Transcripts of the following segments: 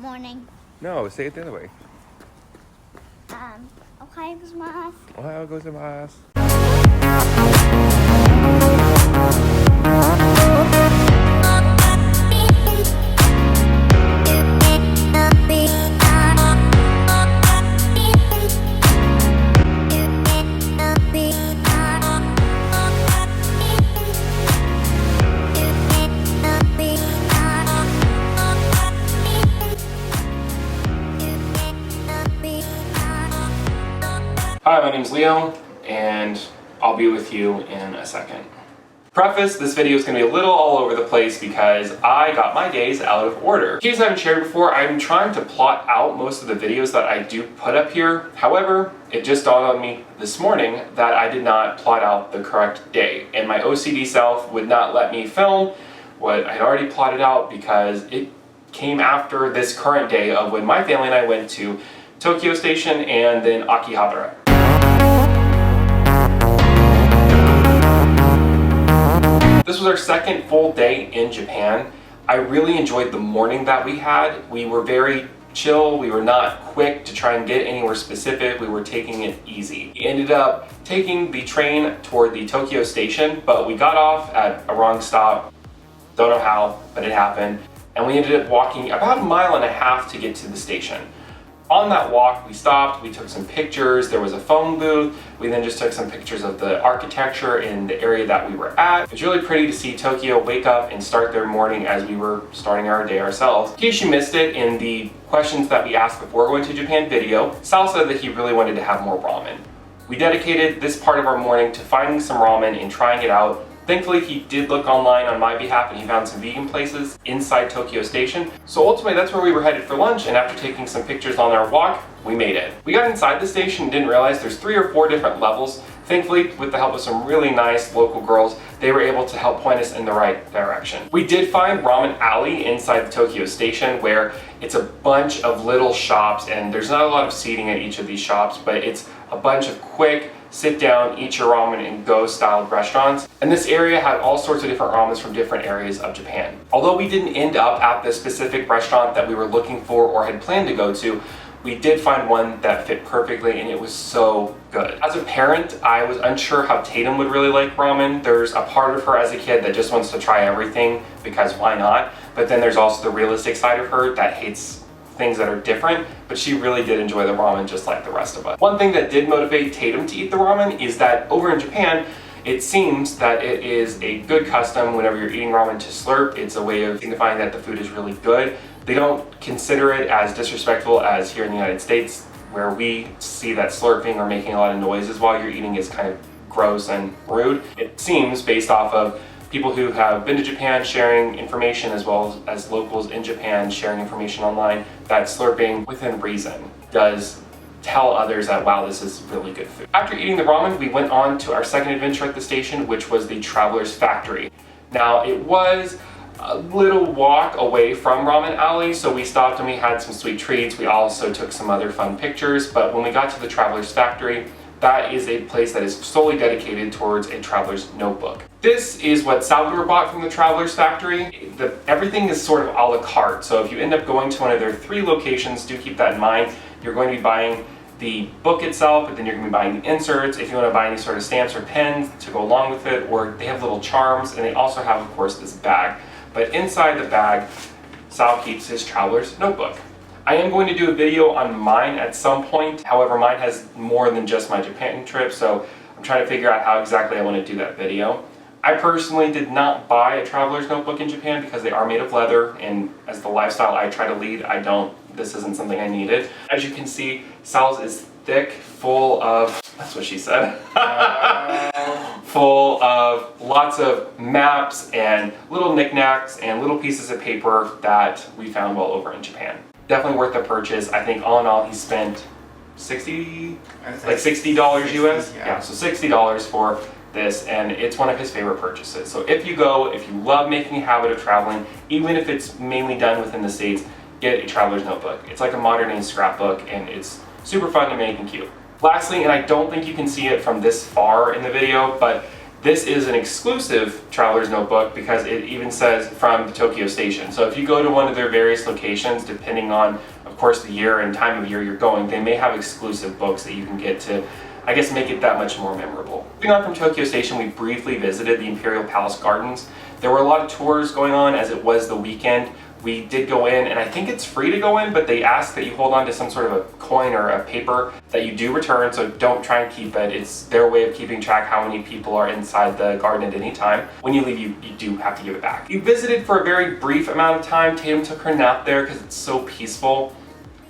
morning. No, say it the other way. Ohayou gozaimasu. Ohayou gozaimasu. Hi, my name is Leo, and I'll be with you in a second. Preface, this video is going to be a little all over the place because I got my days out of order. In case I haven't shared before, I'm trying to plot out most of the videos that I do put up here. However, it just dawned on me this morning that I did not plot out the correct day, and my OCD self would not let me film what I'd already plotted out because it came after this current day of when my family and I went to Tokyo Station and then Akihabara. This was our second full day in Japan. I really enjoyed the morning that we had. We were very chill. We were not quick to try and get anywhere specific. We were taking it easy. We ended up taking the train toward the Tokyo Station, but we got off at a wrong stop. Don't know how, but it happened. And we ended up walking about 1.5 miles to get to the station. On that walk, we stopped, we took some pictures, there was a phone booth, we then just took some pictures of the architecture in the area that we were at. It was really pretty to see Tokyo wake up and start their morning as we were starting our day ourselves. In case you missed it, in the questions that we asked before going to Japan video, Sal said that he really wanted to have more ramen. We dedicated this part of our morning to finding some ramen and trying it out. Thankfully, he did look online on my behalf and he found some vegan places inside Tokyo Station. So ultimately, that's where we were headed for lunch, and after taking some pictures on our walk, we made it. We got inside the station and didn't realize there's 3 or 4 different levels. Thankfully, with the help of some really nice local girls, they were able to help point us in the right direction. We did find Ramen Alley inside the Tokyo Station, where it's a bunch of little shops, and there's not a lot of seating at each of these shops, but it's a bunch of quick, sit down, eat your ramen, and go styled restaurants. And this area had all sorts of different ramens from different areas of Japan. Although we didn't end up at the specific restaurant that we were looking for or had planned to go to, we did find one that fit perfectly, and it was so good. As a parent, I was unsure how Tatum would really like ramen. There's a part of her as a kid that just wants to try everything because why not? But then there's also the realistic side of her that hates things that are different, but she really did enjoy the ramen just like the rest of us. One thing that did motivate Tatum to eat the ramen is that over in Japan, it seems that it is a good custom whenever you're eating ramen to slurp. It's a way of signifying that the food is really good. They don't consider it as disrespectful as here in the United States, where we see that slurping or making a lot of noises while you're eating is kind of gross and rude. It seems, based off of people who have been to Japan sharing information as well as locals in Japan sharing information online, that slurping within reason does tell others that, wow, this is really good food. After eating the ramen, we went on to our second adventure at the station, which was the Traveler's Factory. Now, it was a little walk away from Ramen Alley, so we stopped and we had some sweet treats. We also took some other fun pictures, but when we got to the Traveler's Factory, that is a place that is solely dedicated towards a traveler's notebook. This is what Salvador bought from the Traveler's Factory. Everything is sort of a la carte, so if you end up going to one of their 3 locations, do keep that in mind. You're going to be buying the book itself, but then you're going to be buying the inserts if you want to buy any sort of stamps or pens to go along with it, or they have little charms, and they also have, of course, this bag. But inside the bag, Sal keeps his traveler's notebook. I am going to do a video on mine at some point. However, mine has more than just my Japan trip, so I'm trying to figure out how exactly I want to do that video. I personally did not buy a traveler's notebook in Japan because they are made of leather, and as the lifestyle I try to lead, this isn't something I needed. As you can see, Sal's is thick, full of, that's what she said, full of lots of maps and little knickknacks and little pieces of paper that we found while over in Japan. Definitely worth the purchase. I think all in all, he spent $60 US? Yeah, so $60 for this, and it's one of his favorite purchases. So if you go, if you love making a habit of traveling, even if it's mainly done within the States, get a traveler's notebook. It's like a modern day scrapbook, and it's super fun to make and cute. Lastly, and I don't think you can see it from this far in the video, but This is an exclusive traveler's notebook because it even says from the Tokyo station. So if you go to one of their various locations, depending on, of course, the year and time of year you're going, they may have exclusive books that you can get to, I guess, make it that much more memorable. Moving on from Tokyo Station, we briefly visited the Imperial Palace Gardens. There were a lot of tours going on as it was the weekend. We did go in, and I think it's free to go in, but they ask that you hold on to some sort of a coin or a paper that you do return, so don't try and keep it. It's their way of keeping track how many people are inside the garden at any time. When you leave, you do have to give it back. We visited for a very brief amount of time. Tatum took her nap there because it's so peaceful.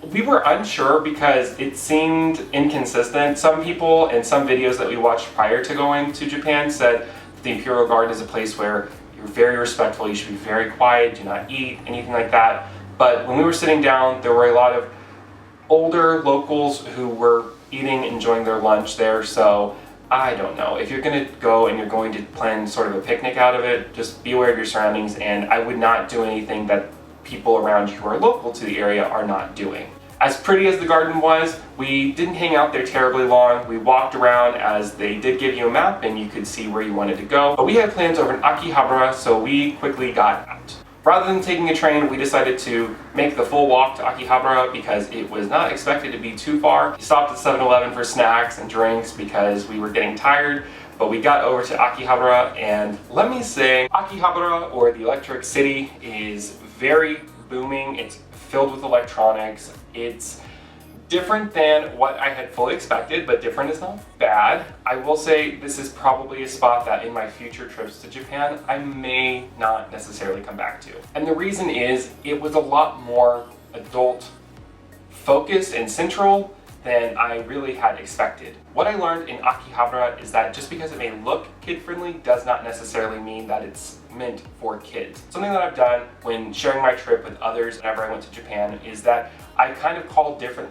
We were unsure because it seemed inconsistent. Some people and some videos that we watched prior to going to Japan said the Imperial Garden is a place where you're very respectful, you should be very quiet, do not eat, anything like that. But when we were sitting down, there were a lot of older locals who were eating, enjoying their lunch there, so I don't know. If you're going to go and you're going to plan sort of a picnic out of it, just be aware of your surroundings, and I would not do anything that people around you who are local to the area are not doing. As pretty as the garden was, we didn't hang out there terribly long. We walked around as they did give you a map and you could see where you wanted to go. But we had plans over in Akihabara, so we quickly got out. Rather than taking a train, we decided to make the full walk to Akihabara because it was not expected to be too far. We stopped at 7-Eleven for snacks and drinks because we were getting tired, but we got over to Akihabara, and let me say, Akihabara, or the Electric City, is very booming. It's filled with electronics. It's different than what I had fully expected, but different is not bad. I will say this is probably a spot that in my future trips to Japan, I may not necessarily come back to. And the reason is it was a lot more adult focused and central than I really had expected. What I learned in Akihabara is that just because it may look kid-friendly does not necessarily mean that it's meant for kids. Something that I've done when sharing my trip with others whenever I went to Japan is that I kind of call different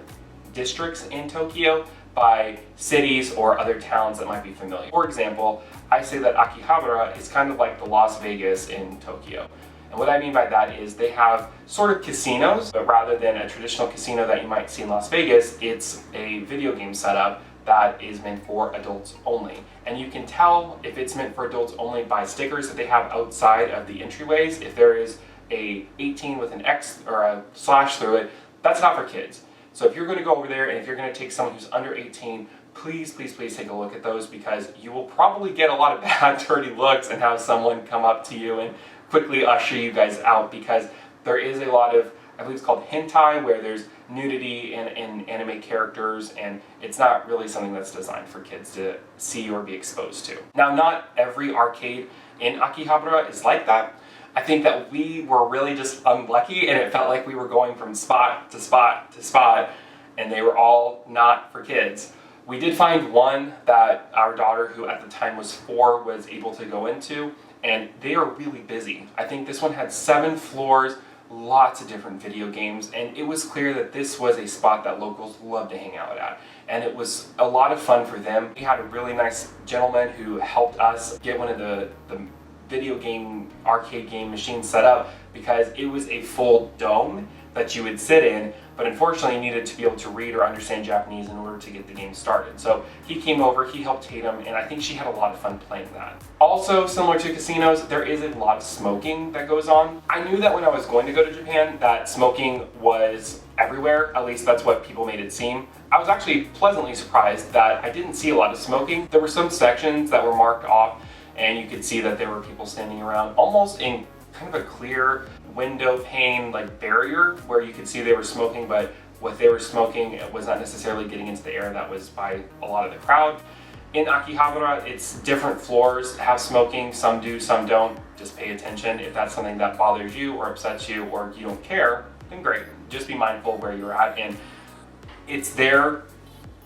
districts in Tokyo by cities or other towns that might be familiar. For example, I say that Akihabara is kind of like the Las Vegas in Tokyo. And what I mean by that is they have sort of casinos, but rather than a traditional casino that you might see in Las Vegas, it's a video game setup that is meant for adults only. And you can tell if it's meant for adults only by stickers that they have outside of the entryways. If there is a 18 with an X or a slash through it, that's not for kids. So if you're going to go over there and if you're going to take someone who's under 18, please, please, please take a look at those, because you will probably get a lot of bad, dirty looks and have someone come up to you and quickly usher you guys out, because there is a lot of, I believe it's called hentai, where there's nudity in anime characters, and it's not really something that's designed for kids to see or be exposed to. Now, not every arcade in Akihabara is like that. I think that we were really just unlucky, and it felt like we were going from spot to spot to spot, and they were all not for kids. We did find one that our daughter, who at the time was 4, was able to go into, and they are really busy. I think this one had 7 floors, lots of different video games, and it was clear that this was a spot that locals love to hang out at. And it was a lot of fun for them. We had a really nice gentleman who helped us get one of the video game, arcade game machines set up, because it was a full dome that you would sit in, but unfortunately you needed to be able to read or understand Japanese in order to get the game started. So he came over, he helped Tatum, and I think she had a lot of fun playing that. Also, similar to casinos, there is a lot of smoking that goes on. I knew that when I was going to go to Japan that smoking was everywhere, at least that's what people made it seem. I was actually pleasantly surprised that I didn't see a lot of smoking. There were some sections that were marked off, and you could see that there were people standing around almost in kind of a clear window pane like barrier where you could see they were smoking, but what they were smoking was not necessarily getting into the air that was by a lot of the crowd. In Akihabara, it's different floors have smoking, some do, some don't. Just pay attention. If that's something that bothers you or upsets you or you don't care, then great. Just be mindful where you're at, and it's their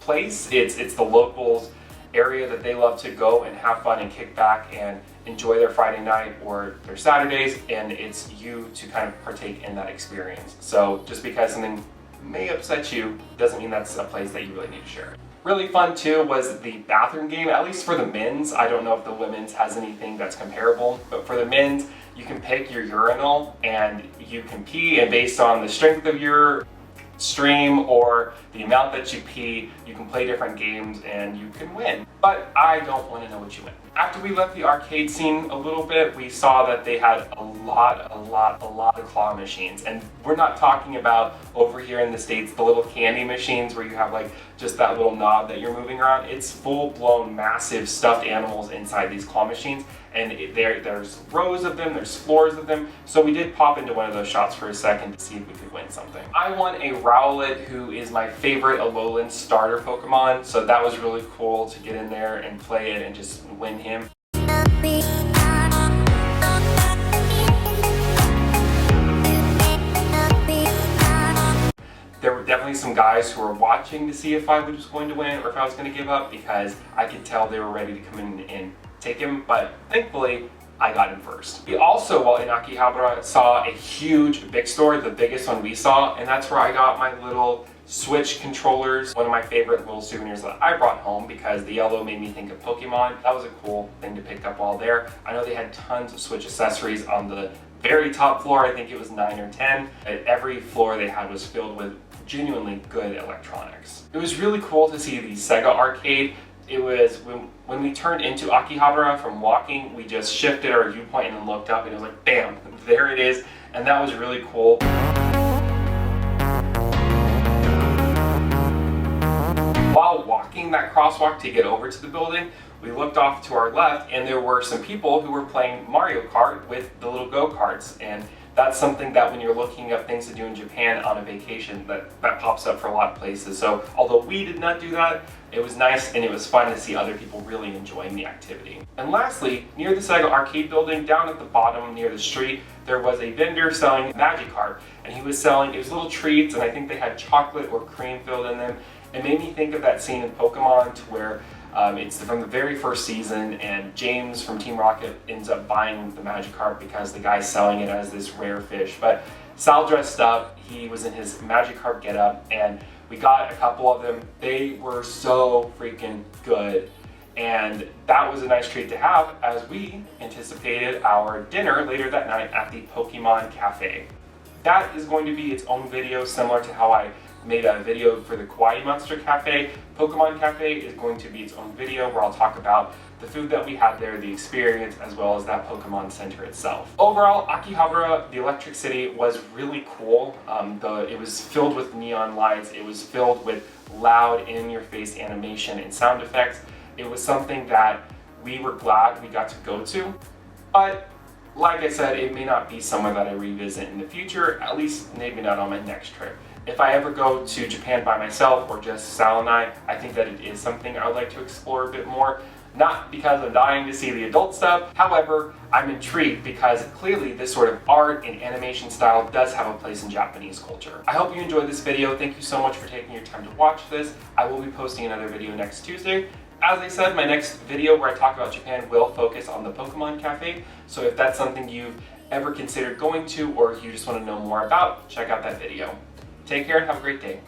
place, it's the locals' area that they love to go and have fun and kick back and enjoy their Friday night or their Saturdays, and it's you to kind of partake in that experience. So just because something may upset you doesn't mean that's a place that you really need to share. Really fun too was the bathroom game, at least for the men's. I don't know if the women's has anything that's comparable, but for the men's, you can pick your urinal and you can pee, and based on the strength of your stream or the amount that you pee, you can play different games and you can win. But I don't want to know what you win. After we left the arcade scene a little bit, we saw that they had a lot of claw machines. And we're not talking about over here in the States, the little candy machines where you have like just that little knob that you're moving around. It's full-blown massive stuffed animals inside these claw machines. And there's rows of them, there's floors of them. So we did pop into one of those shops for a second to see if we could win something. I won a Rowlet, who is my favorite Alolan starter Pokemon. So that was really cool to get in there and play it and just win him. There were definitely some guys who were watching to see if I was going to win or if I was going to give up, because I could tell they were ready to come in and take him, but thankfully I got him first. We also, while in Akihabara, saw a huge big store, the biggest one we saw, and that's where I got my little Switch controllers, one of my favorite little souvenirs that I brought home because the yellow made me think of Pokemon. That was a cool thing to pick up while there. I know they had tons of Switch accessories on the very top floor. I think it was 9 or 10. At every floor they had was filled with genuinely good electronics. It was really cool to see the Sega arcade. It was when we turned into Akihabara from walking, we just shifted our viewpoint and looked up and it was like, bam, there it is. And that was really cool. While walking that crosswalk to get over to the building, we looked off to our left and there were some people who were playing Mario Kart with the little go-karts. And that's something that when you're looking up things to do in Japan on a vacation, that pops up for a lot of places. So although we did not do that, it was nice and it was fun to see other people really enjoying the activity. And lastly, near the Sega arcade building, down at the bottom near the street, there was a vendor selling Magikarp. And he was selling, it was little treats, and I think they had chocolate or cream filled in them. It made me think of that scene in Pokemon to where it's from the very first season, and James from Team Rocket ends up buying the Magikarp because the guy's selling it as this rare fish. But Sal dressed up, he was in his Magikarp getup, and we got a couple of them. They were so freaking good. And that was a nice treat to have as we anticipated our dinner later that night at the Pokemon Cafe. That is going to be its own video, similar to how I made a video for the Kawaii Monster Cafe. Pokemon Cafe is going to be its own video where I'll talk about the food that we had there, the experience, as well as that Pokemon Center itself. Overall, Akihabara, the Electric City, was really cool. It was filled with neon lights. It was filled with loud, in-your-face animation and sound effects. It was something that we were glad we got to go to. But like I said, it may not be somewhere that I revisit in the future, at least maybe not on my next trip. If I ever go to Japan by myself or just Sal and I think that it is something I would like to explore a bit more. Not because I'm dying to see the adult stuff, however, I'm intrigued because clearly this sort of art and animation style does have a place in Japanese culture. I hope you enjoyed this video. Thank you so much for taking your time to watch this. I will be posting another video next Tuesday. As I said, my next video where I talk about Japan will focus on the Pokemon Cafe, so if that's something you've ever considered going to or you just want to know more about, check out that video. Take care and have a great day.